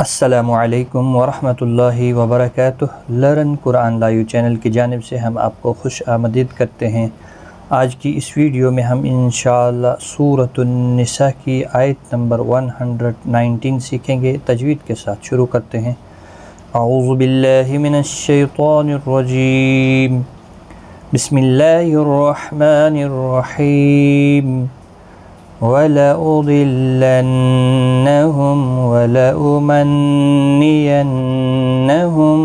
السلام علیکم ورحمۃ اللہ وبرکاتہ۔ لرن قرآن لائیو چینل کی جانب سے ہم آپ کو خوش آمدید کرتے ہیں۔ آج کی اس ویڈیو میں ہم انشاءاللہ سورۃ النساء کی آیت نمبر 119 سیکھیں گے۔ تجوید کے ساتھ شروع کرتے ہیں۔ اعوذ باللہ من الشیطان الرجیم، بسم اللہ الرحمن الرحیم۔ وَلَأُضِلَّنَّهُمْ وَلَأُمَنِّيَنَّهُمْ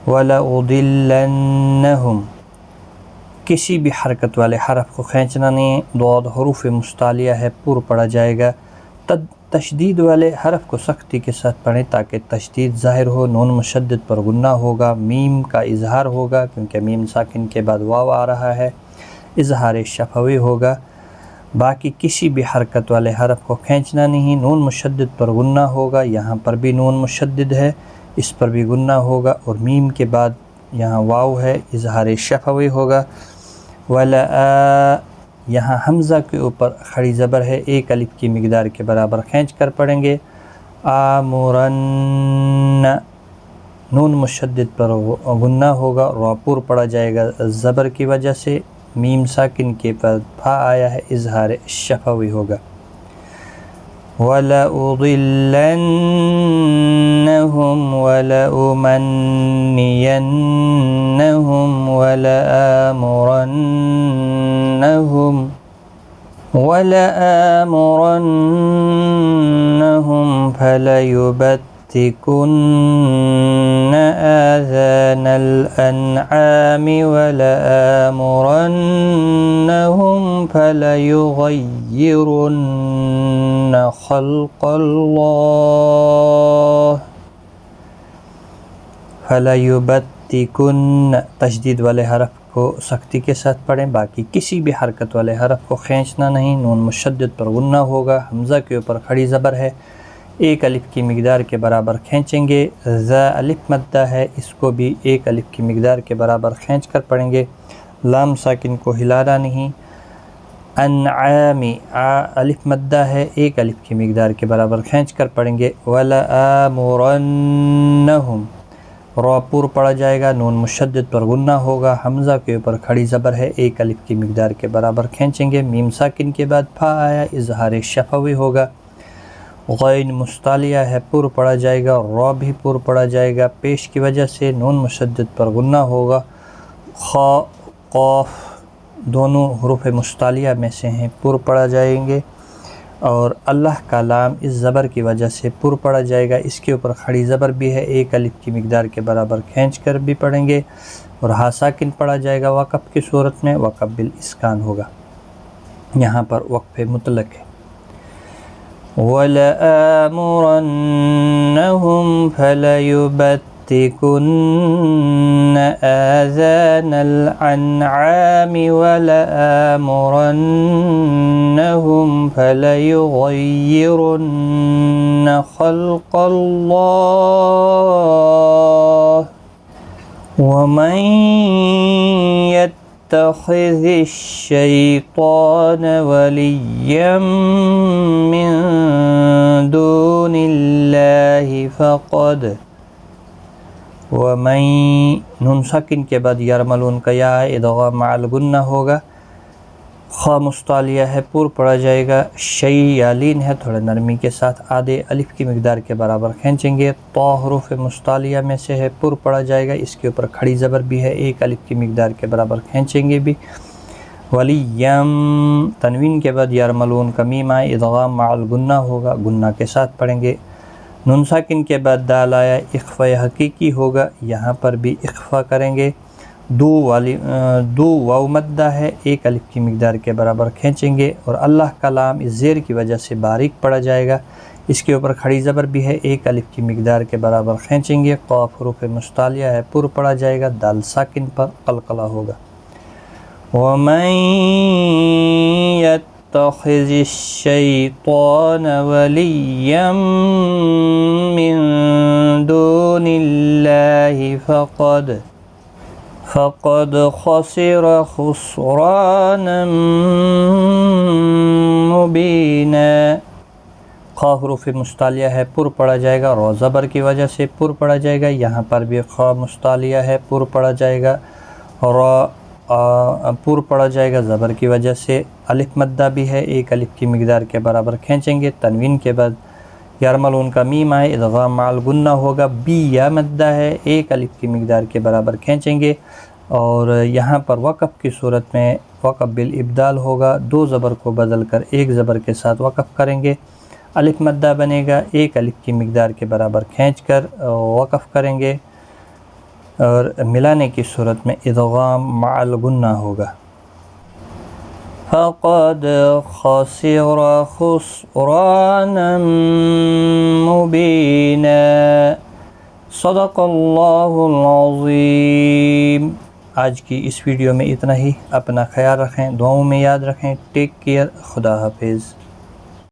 وَلَأُضِلَّنَّهُمْ کسی بھی حرکت والے حرف کو کھینچنا نہیں، ضاد حروف مستعلیہ ہے، پر پڑھا جائے گا۔ تشدید والے حرف کو سختی کے ساتھ پڑھیں تاکہ تشدید ظاہر ہو۔ نون مشدد پر غنہ ہوگا، میم کا اظہار ہوگا کیونکہ میم ساکن کے بعد واو آ رہا ہے، اظہار شفوی ہوگا۔ باقی کسی بھی حرکت والے حرف کو کھینچنا نہیں۔ نون مشدد پر غنہ ہوگا، یہاں پر بھی نون مشدد ہے، اس پر بھی غنہ ہوگا، اور میم کے بعد یہاں واو ہے، اظہار شفوی ہوگا۔ یہاں حمزہ کے اوپر کھڑی زبر ہے، ایک الف کی مقدار کے برابر کھینچ کر پڑھیں گے۔ آمرن، نون مشدد پر غنہ ہوگا، را پر پڑھا جائے گا زبر کی وجہ سے، میم ساکن کے بعد پھا آیا ہے، اظہار شفوی ہوگا۔ وَلَأُضِلَّنَّهُمْ وَلَأُمَنِّيَنَّهُمْ وَلَآمُرَنَّهُمْ فَلَيُبَتِّكُنَّ آذَانَ الْأَنْعَامِ وَلَآمُرَنَّهُمْ فَلَيُغَيِّرُنَّ خَلْقَ اللَّهِ فَلَيُبَتِّكُنَّ تشدید والے حرف کو سختی کے ساتھ پڑھیں، باقی کسی بھی حرکت والے حرف کو کھینچنا نہیں۔ نون مشدد پر غنہ ہوگا، حمزہ کے اوپر کھڑی زبر ہے، ایک الف کی مقدار کے برابر کھینچیں گے۔ ذا الف مدہ ہے، اس کو بھی ایک الف کی مقدار کے برابر کھینچ کر پڑھیں گے، لام ساکن کو ہلانا نہیں۔ انعامی، الف مدہ ہے، ایک الف کی مقدار کے برابر کھینچ کر پڑھیں گے۔ وَلَآمُرَنَّهُمْ، را پر پڑھا جائے گا، نون مشدد پر غنہ ہوگا، حمزہ کے اوپر کھڑی زبر ہے، ایک الف کی مقدار کے برابر کھینچیں گے، میم ساکن کے بعد پھا آیا، اظہار شفوی ہوگا۔ غین مستعلیہ ہے، پر پڑھا جائے گا، را بھی پر پڑھا جائے گا، پیش کی وجہ سے نون مشدد پر غنہ ہوگا۔ خا، قاف دونوں حروف مستعلیہ میں سے ہیں، پر پڑھا جائیں گے، اور اللہ کا لام اس زبر کی وجہ سے پر پڑھا جائے گا، اس کے اوپر کھڑی زبر بھی ہے، ایک الف کی مقدار کے برابر کھینچ کر بھی پڑھیں گے، اور ہا ساکن پڑھا جائے گا وقف کی صورت میں، وقف بالاسکان ہوگا، یہاں پر وقف مطلق ہے۔ وَلَآمُرَنَّهُمْ فَلَيُبَتِّكُنَّ آذَانَ الْأَنْعَامِ وَلَآمُرَنَّهُمْ فَلَيُغَيِّرُنَّ خَلْقَ اللَّهِ وَمَنْ يَتَّخِذِ الشَّيْطَانَ وَلِيًّا مِّن دُونِ اللَّهِ فَقَدْ وَمَن، نون ساکن کے بعد یرملون کا یا ادغام مع الغنہ ہوگا، خا مستعلیہ ہے، پر پڑھا جائے گا، شی یا لین ہے، تھوڑا نرمی کے ساتھ آدھے الف کی مقدار کے برابر کھینچیں گے۔ طا حروف مستعلیہ میں سے ہے، پر پڑھا جائے گا، اس کے اوپر کھڑی زبر بھی ہے، ایک الف کی مقدار کے برابر کھینچیں گے بھی۔ ولیم، تنوین کے بعد یرملون کا میم آئے، ادغام مع الغنہ ہوگا، غنہ کے ساتھ پڑھیں گے۔ نون ساکن کے بعد دال آیا، اخفا حقیقی ہوگا، یہاں پر بھی اخفا کریں گے۔ دو واو مدہ ہے، ایک الف کی مقدار کے برابر کھینچیں گے، اور اللہ کا لام اس زیر کی وجہ سے باریک پڑھا جائے گا، اس کے اوپر کھڑی زبر بھی ہے، ایک الف کی مقدار کے برابر کھینچیں گے۔ قاف حروف مستعلیہ ہے، پر پڑھا جائے گا، دال ساکن پر قلقلہ ہوگا۔ وَمَن يَتَّخِذِ الشَّيْطَانَ وَلِيًّا مِّن دُونِ اللَّهِ فقد خسر خسرانا مبینا، خا حروف مستعلیہ ہے، پر پڑھا جائے گا، رو زبر کی وجہ سے پر پڑھا جائے گا، یہاں پر بھی خا مستعلیہ ہے، پر پڑھا جائے گا، را پر پڑھا جائے گا زبر کی وجہ سے، الف مدہ بھی ہے، ایک الف کی مقدار کے برابر کھینچیں گے، تنوین کے بعد یرملون کا میم آئے، ادغام مع الغنہ ہوگا، بی یا مدہ ہے، ایک الف کی مقدار کے برابر کھینچیں گے، اور یہاں پر وقف کی صورت میں وقف بالابدال ہوگا، دو زبر کو بدل کر ایک زبر کے ساتھ وقف کریں گے، الف مدہ بنے گا، ایک الف کی مقدار کے برابر کھینچ کر وقف کریں گے، اور ملانے کی صورت میں ادغام مع الغنہ ہوگا۔ فقد خسر خسرانا مبینا، صدق اللہ العظیم۔ آج کی اس ویڈیو میں اتنا ہی، اپنا خیال رکھیں، دعاؤں میں یاد رکھیں، ٹیک کیئر، خدا حافظ۔